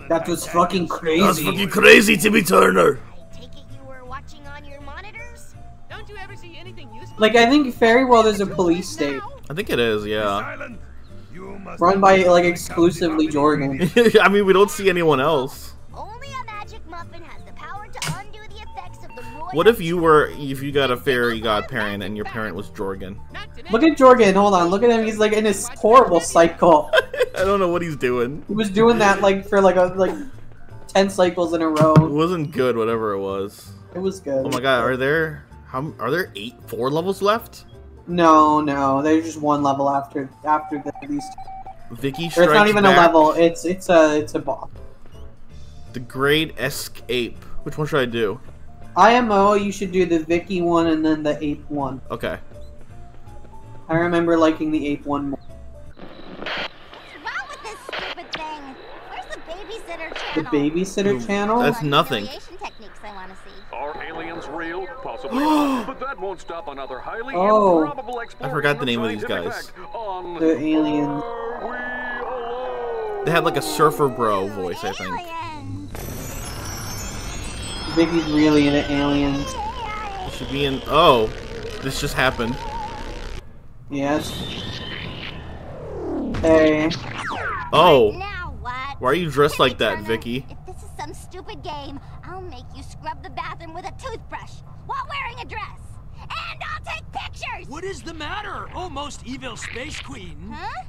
That was fucking crazy. That's fucking crazy, Timmy Turner. I take it you were watching on your monitors? Don't you ever see anything useful? Like, I think Fairy World is a police state. I think it is, yeah. Run by, like, exclusively Jorgen. I mean, we don't see anyone else. Only a magic muffin has the power to undo the effects of the royal... What if you got a fairy godparent and your parent was Jorgen? Look at Jorgen, hold on, look at him, he's like in his horrible cycle. I don't know what he's doing. He was doing that like for like 10 cycles in a row. It wasn't good, whatever it was. It was good. Oh my god, are there 4 levels left? No, there's just one level after these two. Vicky Strikes Or it's not even Back. a level, it's a boss. The Great Escape. Which one should I do? IMO, you should do the Vicky one and then the ape one. Okay. I remember liking the ape one more. What's wrong with this stupid thing? Where's the babysitter The channel? babysitter channel? That's nothing. Variation techniques I want to see. Are aliens real? Possibly not, but that won't stop another highly Oh. improbable exploration. I forgot the name of these scientific guys. fact on The aliens. Are We Alone? They had like a surfer bro voice, I think. Aliens. Vicky's really into aliens. It should be in. Oh, this just happened. Yes. Hey. Oh, Now what? why are you dressed Timmy like that, Turner, Vicky? If this is some stupid game, I'll make you scrub the bathroom with a toothbrush while wearing a dress. And I'll take pictures! What is the matter, oh most evil space queen? Huh?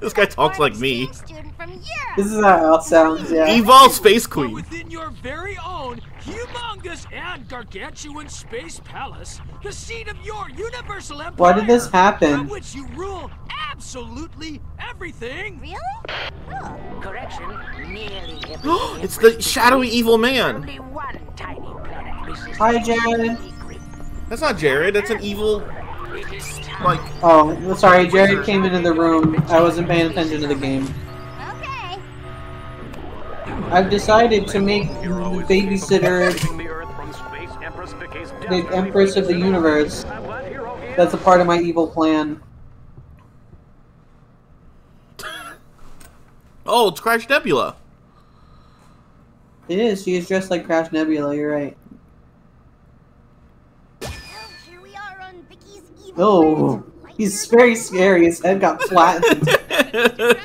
This guy talks like me. Exchange student from Europe. This is how it sounds, yeah. Evolve Space But Queen. within your very own humongous and gargantuan space palace, the seat of your universal empire. Why did this happen? From which you rule absolutely everything. Really? Oh. Correction, nearly It's the shadowy evil man. only one tiny planet misses. Hi, Jared. That's not Jared. That's an evil. It is time. Like, Oh, sorry, Jared came into the room. I wasn't paying attention to the game. Okay. I've decided to make the babysitter The Earth from space Empress Vicky's the Empress of the Universe. That's a part of my evil plan. oh, it's Crash Nebula. It is, she is dressed like Crash Nebula, you're right. Well, here we are on Vicky's evil Oh, planet. he's very scary, his head got flattened. The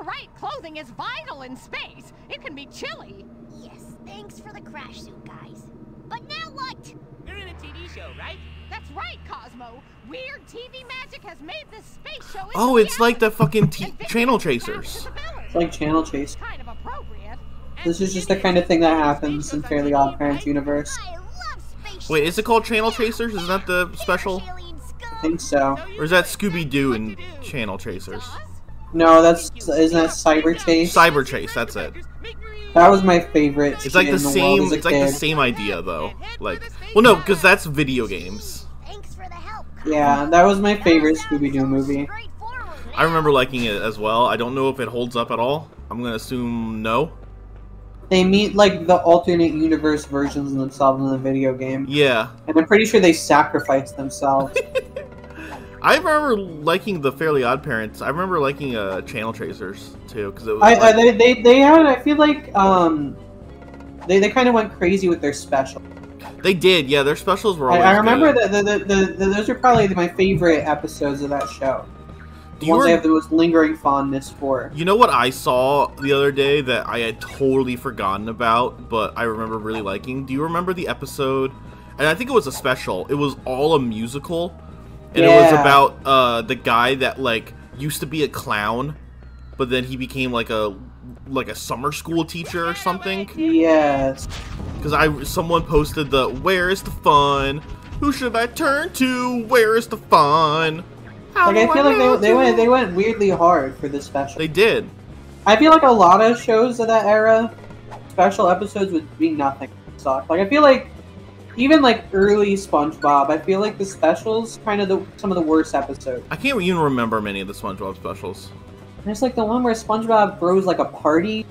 right clothing is vital in space. It can be chilly. Yes, thanks for the crash suit, guys. But now what? You're in a TV show, right? That's right, Cosmo. Weird TV magic has made this space show. Oh, it's like the fucking And Vicky Channel has Chasers. disabilities. It's like Channel Chase. Kind of appropriate. This is just the kind of thing that happens in Fairly OddParents universe. I love space. Wait, is it called Channel Chasers? Isn't that the special? I think so. Or is that Scooby-Doo and Channel Chasers? No, isn't that Cyber Chase? Cyber Chase, that's it. That was my favorite. It's like shit the in same. world as a It's like the kid. same idea, though. Like, well, no, because that's video games. Thanks for the help. Yeah, that was my favorite Scooby-Doo movie. I remember liking it as well. I don't know if it holds up at all. I'm gonna assume no. They meet like the alternate universe versions of themselves in the video game, Yeah, and I'm pretty sure they sacrifice themselves. I remember liking the Fairly OddParents. I remember liking Channel Chasers too, because it was. like- They had. I feel like they kind of went crazy with their special. they did, yeah. Their specials were always I remember good. that those are probably my favorite episodes of that show. Do The you ones I rem- have the most lingering fondness for. You know what I saw the other day that I had totally forgotten about, but I remember really liking? Do you remember the episode? And I think it was a special. It was all a musical. And it was Yeah. about the guy that like used to be a clown, but then he became like a summer school teacher or something. Yes. Because someone posted the "Where is the fun? Who should I turn to? Where is the fun?" How Like I do feel like know to-" they went weirdly hard for this special. They did. I feel like a lot of shows of that era, special episodes would be nothing. Suck. Like I feel like even like early SpongeBob, I feel like the specials kind of some of the worst episodes. I can't even remember many of the SpongeBob specials. There's like the one where SpongeBob throws like a party. You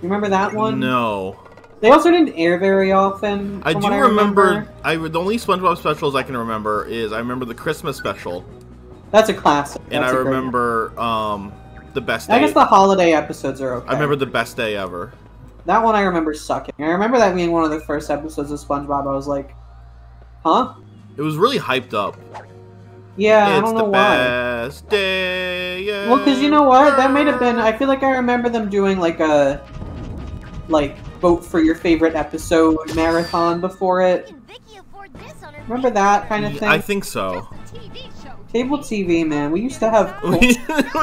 remember that one? No. They also didn't air very often. I from do what remember. The only SpongeBob specials I can remember is I remember the Christmas special, That's a classic. and That's I a great one. remember The best day. I guess the holiday episodes are okay. I remember the best day ever. That one I remember sucking. I remember that being one of the first episodes of SpongeBob. I was like, huh? It was really hyped up. Yeah, I It's don't know the why. best day. Well, because you know what? That might have been... I feel like I remember them doing like a... Like, vote for your favorite episode marathon before it. Remember that kind of thing? I think so. Cable TV, man. We used to have... we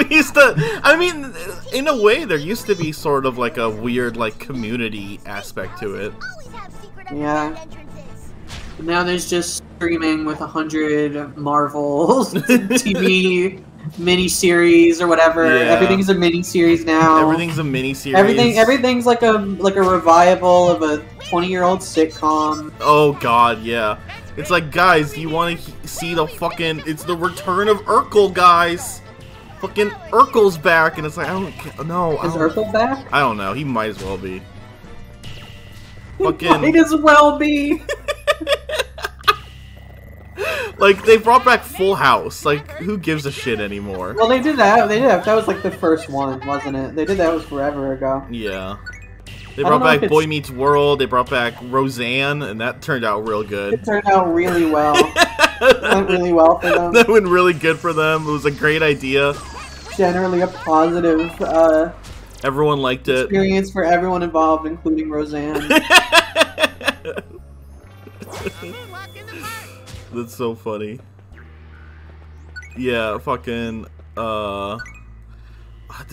used to... I mean, in a way, there used to be sort of like a weird, like, community aspect to it. Yeah. Now there's just streaming with 100 Marvel TV miniseries or whatever. Yeah. Everything's a miniseries now. Everything's a miniseries. Everything's like a revival of a 20-year-old sitcom. Oh god, yeah. It's like, guys, do you want to see the fucking... It's the return of Urkel, guys! Fucking Urkel's back, and it's like, I don't... No, Is Urkel back? I don't know, he might as well be. Fucking... Might as well be! Like, they brought back Full House. Like, who gives a shit anymore? Well, they did that. That was like the first one, wasn't it? They did that was forever ago. Yeah. They brought back Boy Meets World, they brought back Roseanne, and that turned out real good. It turned out really well. It went really well for them. That went really good for them. It was a great idea. Generally a positive everyone liked it. Experience for everyone involved, including Roseanne. That's so funny. Yeah, fucking, there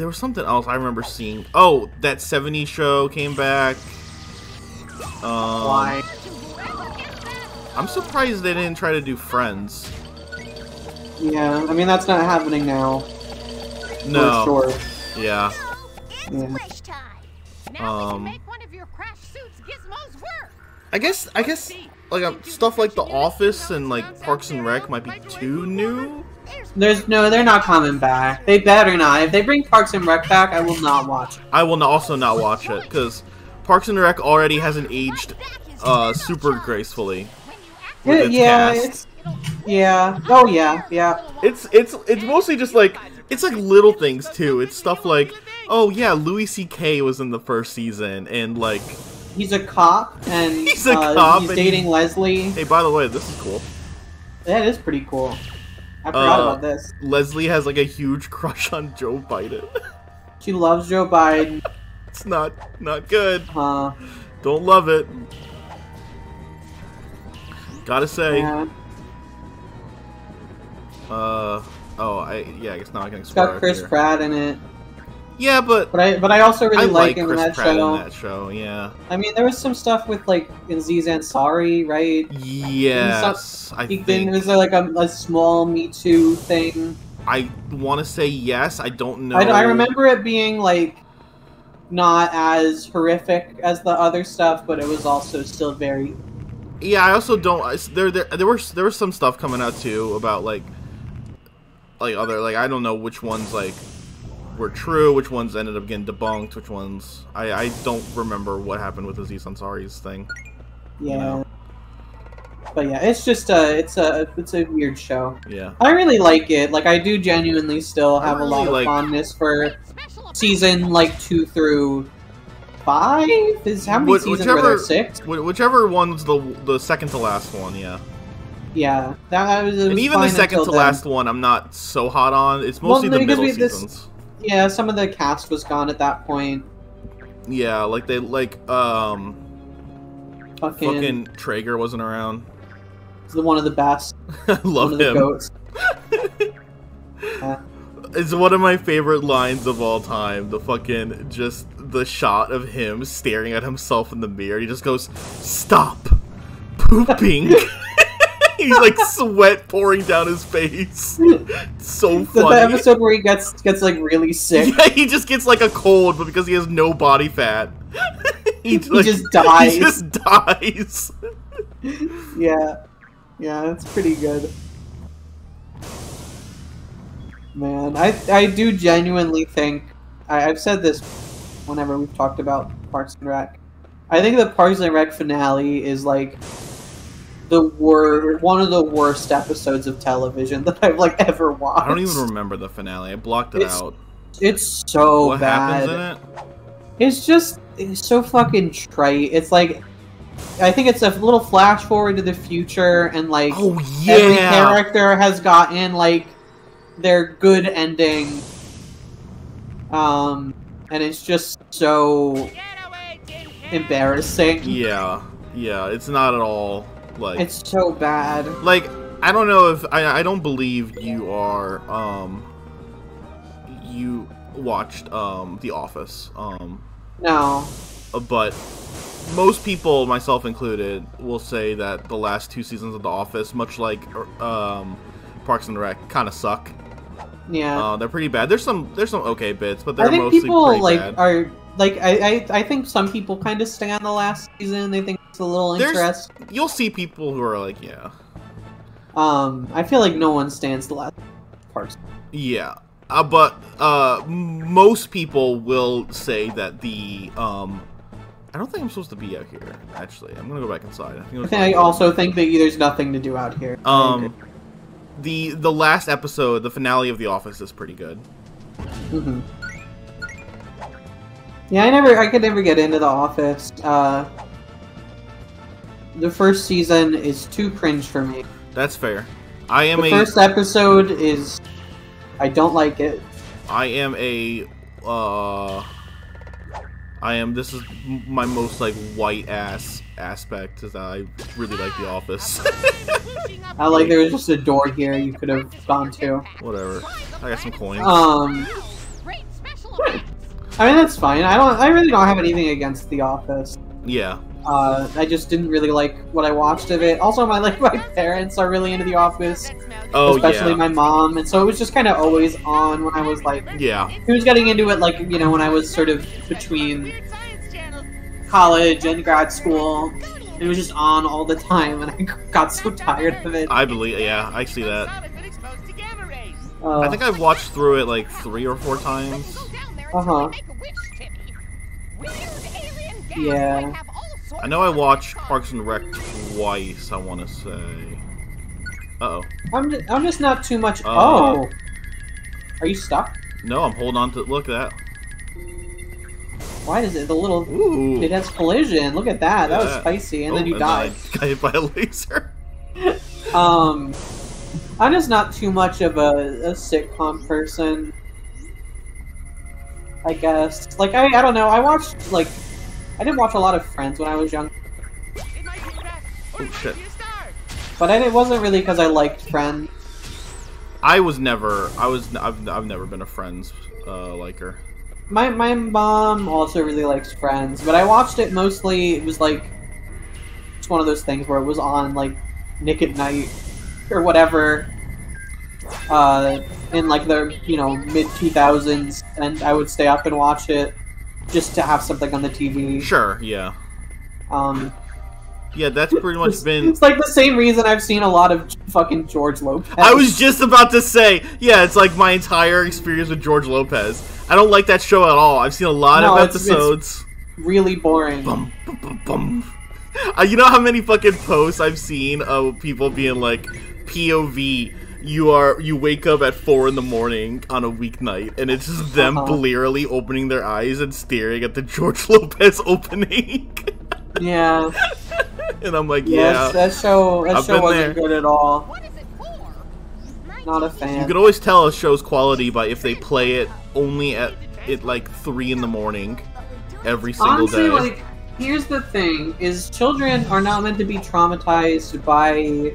was something else I remember seeing. Oh, that 70s show came back. Why? I'm surprised they didn't try to do Friends. Yeah, I mean, that's not happening now. No. For sure. Yeah. Yeah. I guess, like, stuff like The Office and, like, Parks and Rec might be too new. They're not coming back. They better not. If they bring Parks and Rec back, I will not watch it. I will also not watch it, because Parks and Rec already hasn't aged, super gracefully. Yeah, yeah. Oh, yeah, yeah. It's mostly just, like, it's like little things, too. It's stuff like, oh, yeah, Louis C.K. was in the first season, and, like... He's a cop, and he's dating Leslie. Hey, by the way, this is cool. That is pretty cool. I forgot about this. Leslie has like a huge crush on Joe Biden. She loves Joe Biden. It's not good. Huh. Don't love it. Gotta say. Yeah. I guess now I can It's explore. got Chris Pratt in it. Yeah, but I also really like him Chris in that Pratt show. in that show. Yeah. I mean, there was some stuff with like Aziz Ansari, right? Yes, I think. Was there like a small Me Too thing? I want to say yes. I don't know. I remember it being like not as horrific as the other stuff, but it was also still very. Yeah, I also don't. There was some stuff coming out too about like other I don't know which ones like were true, which ones ended up getting debunked, which ones I don't remember what happened with Aziz Ansari's thing. Yeah. You know? But yeah, it's just it's a weird show. Yeah. I really like it. Like I do genuinely still have a lot of fondness for season 2 through 5. Is how many seasons were there? 6? Whichever one's the second to last one, yeah. Yeah, that was. And even the second to last one, I'm not so hot on. It's mostly the middle seasons. Yeah, some of the cast was gone at that point. Yeah, like they fucking Traeger wasn't around. He's one of the best. I love him. The goats. It's one of my favorite lines of all time. The fucking just the shot of him staring at himself in the mirror. He just goes, "Stop pooping." He's like sweat pouring down his face. It's so funny. The episode where he gets like really sick. Yeah, he just gets like a cold, but because he has no body fat, he just dies. He just dies. Yeah, that's pretty good. Man, I do genuinely think I've said this whenever we've talked about Parks and Rec. I think the Parks and Rec finale is like one of the worst episodes of television that I've ever watched. I don't even remember the finale. I blocked it out. It's so What bad. happens in it? It's so fucking trite. It's like, I think it's a little flash forward to the future, and like Oh yeah. every character has gotten like their good ending. And it's just so embarrassing. Yeah, it's not at all like It's so bad. like I don't know if I don't believe you are you watched The Office No. but most people, myself included, will say that the last 2 seasons of The Office, much like Parks and Rec, kind of suck. Yeah. They're pretty bad. There's some okay bits, but they're I think mostly people pretty like bad. are like I think some people kind of stand the last season. They think it's a little interesting. You'll see people who are like, yeah. I feel like no one stands the last parts. Yeah. But most people will say that the I don't think I'm supposed to be out here. Actually, I'm gonna go back inside. I also think that there's nothing to do out here. The last episode, the finale of The Office, is pretty good. Mm-hmm. Yeah, I could never get into The Office. The first season is too cringe for me. That's fair. The first episode is, I don't like it. This is my most like white ass aspect, is that I really like The Office. I like there was just a door here you could have gone to. Whatever. I got some coins. I mean that's fine. I really don't have anything against The Office. Yeah. I just didn't really like what I watched of it. Also, my parents are really into The Office. Oh, especially yeah. my mom, and so it was just kind of always on when I was like, yeah. He was getting into it like, you know, when I was sort of between college and grad school. It was just on all the time, and I got so tired of it. I believe, yeah, I see that. I think I've watched through it like 3 or 4 times. Yeah. I know I watched Parks and Rec twice, I want to say. Uh-oh. I'm just not too much... Oh! Are you stuck? No, I'm holding on to... Look at that. Why is it the little... Ooh. It has collision. Look at that. That was spicy, and then you died. I got hit by a laser. I'm just not too much of a sitcom person. I guess. Like, I don't know. I watched, like... I didn't watch a lot of Friends when I was young. Oh, shit. But it wasn't really because I liked Friends. I've never been a Friends liker. My mom also really likes Friends, but I watched it mostly, it was like, it's one of those things where it was on, like, Nick at Night, or whatever, in, like, the, you know, mid-2000s, and I would stay up and watch it just to have something on the TV. Sure, yeah. Yeah, that's pretty much been... It's like the same reason I've seen a lot of fucking George Lopez. I was just about to say, yeah, it's like my entire experience with George Lopez. I don't like that show at all. I've seen a lot of episodes. It's really boring. Bum, bum, bum, bum. You know how many fucking posts I've seen of people being like, POV, you wake up at 4 in the morning on a weeknight, and it's just them blearily opening their eyes and staring at the George Lopez opening. Yeah. And I'm like, yes, yeah. that show wasn't good at all. What is it for? Not a fan. You can always tell a show's quality by if they play it only at like 3 in the morning every single day. Honestly, like, here's the thing, is children are not meant to be traumatized by,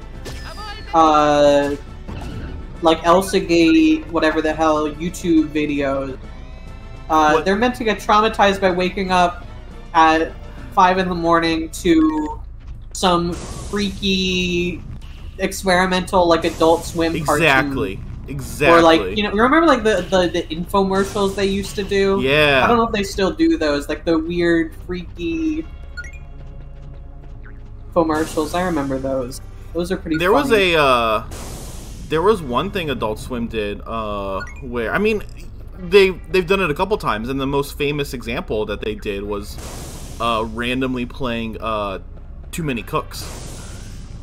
like Elsa Gate, whatever the hell, YouTube videos. They're meant to get traumatized by waking up at 5 in the morning to some freaky experimental like Adult Swim cartoon. Exactly. Or like, you know, remember like the infomercials they used to do? Yeah. I don't know if they still do those, like the weird freaky infomercials. I remember those. Those are pretty funny. There was one thing Adult Swim did where, I mean, they've done it a couple times, and the most famous example that they did was randomly playing Too Many Cooks.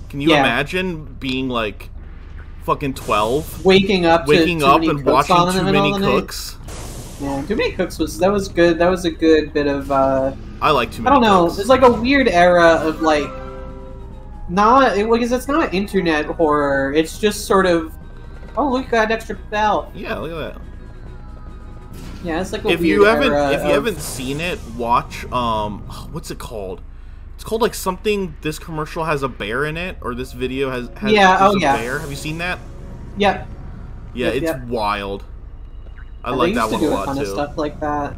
Can you imagine being like fucking 12, waking up and watching Too Many Cooks? Yeah, Too Many Cooks was good. That was a good bit of I like Too Many I don't know. Cooks. There's like a weird era of like because it's not internet horror. It's just sort of look, got an extra bell. Yeah, look at that. Yeah, it's like a If weird you haven't era seen it, watch what's it called? It's called like something. This commercial has a bear in it, or this video has a bear. Have you seen that? Yeah. Yeah, it's wild. I like that one a lot too. They used to do a ton of stuff like that.